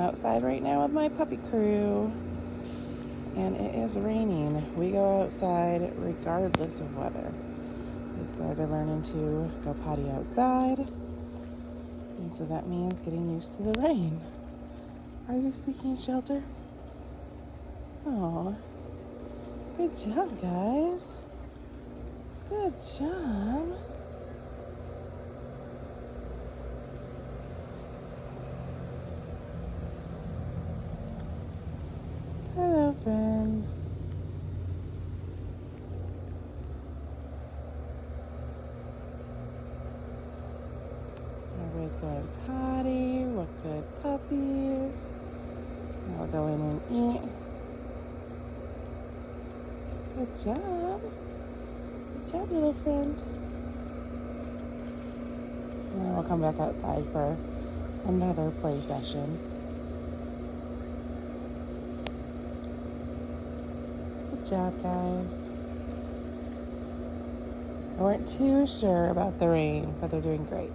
outside right now with my puppy crew, and it is raining. We go outside regardless of weather. These guys are learning to go potty outside, and so that means getting used to the rain. Are you seeking shelter? Oh, good job, guys. Good job. Hello, friends. Everybody's going potty. What good puppies. Now we'll go in and eat. Good job. Good job, little friend. And then we'll come back outside for another play session. Good job, guys. I weren't too sure about the rain, but they're doing great.